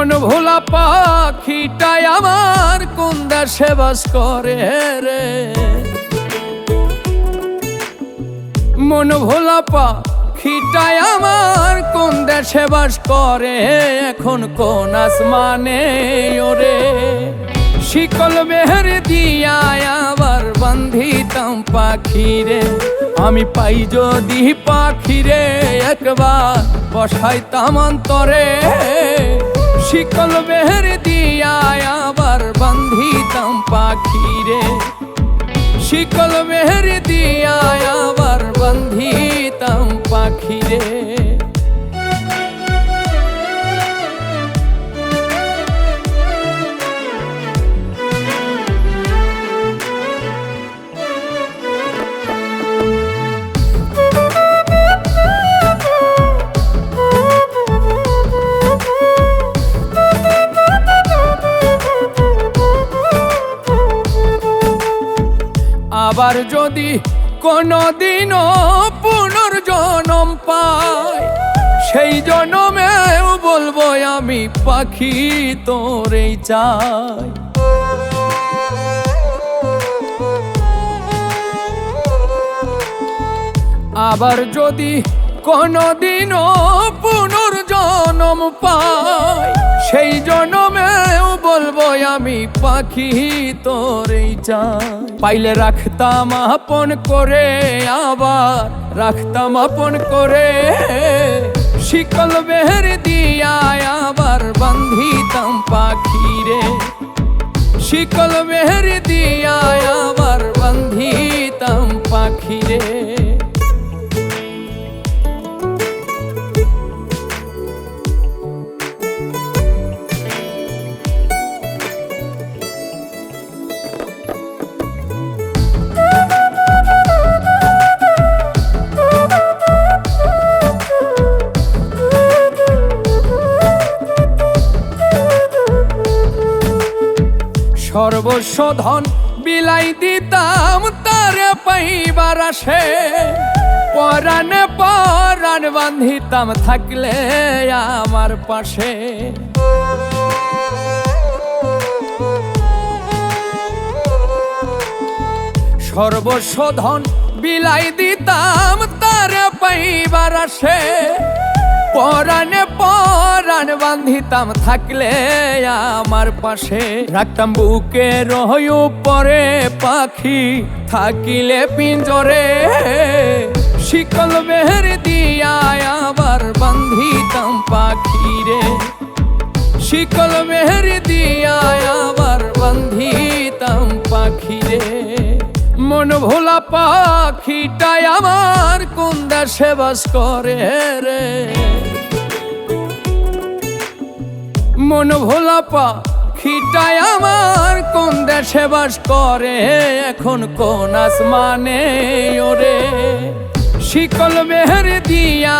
মন ভোলা পাখিটাই আমার কোন দেশে বাস করে রে। মন ভোলা পাখিটাই আমার কোন দেশে বাস করে, এখন কোন আসমানে ওরে। শিকল মেহের দিয়া আবার বান্ধিতাম পাখিরে, আমি পাই যদি পাখিরে একবার বসাইতাম অন্তরে। শিকল মেহের দিয়া আবার বান্ধিতাম পাখিরে, শিকল মেহের দিয়া আবার বান্ধিতাম পাখিরে। আবার যদি কোনদিনও পুনর্জন্ম পাই, সেই জন্মেও বলবো আমি পাখি তোরেই চাই। আবার যদি কোনদিনও পুনর্জন্ম পাই, সেই জন্মেও বলবো আমি পাখি তোরেই চাই। পাইলে রাখতাম আপন করে, আবার রাখতাম আপন করে। শিকল মেহের দিয়া আবার বান্ধিতাম পাখিরে, শিকল মেহের দিয়া আবার বান্ধিতাম পাখিরে। সর্বস্ব ধন বিলাই দিতাম তারে পাইবার আসে, পরাণে পরাণ বান্ধিতাম থাকলে আমার পাশে। সর্বস্ব ধন বিলাই দিতাম তারে পাইবার আসে, পরাণে পরাণ বান্ধিতাম থাকলে আমার পাশে। রাখতাম বুকে রহই উপরে, পাখি থাকিলে পিঞ্জরে। শিকল মেহের দিয়া আবার বান্ধিতাম পাখিরে, শিকল মেহের দিয়া আবার বান্ধিতাম পাখিরে। মন ভোলা পাখিটাই আমার কোন দেশে বাস করে রে। মন ভোলা পাখিটাই আমার কোন দেশে বাস করে, এখন কোন আসমানে ওরে। শিকল মেহের দিয়া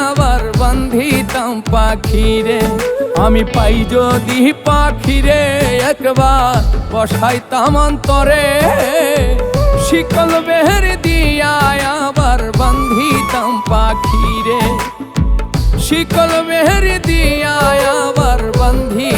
আবার বান্ধিতাম পাখিরে, আমি পাই যদি পাখিরে একবার বসাইতাম অন্তরে। শিকল মেহের দিয়া আবার বান্ধিতাম পাখিরে, শিকল মেহের দিয়া আবার বান্ধি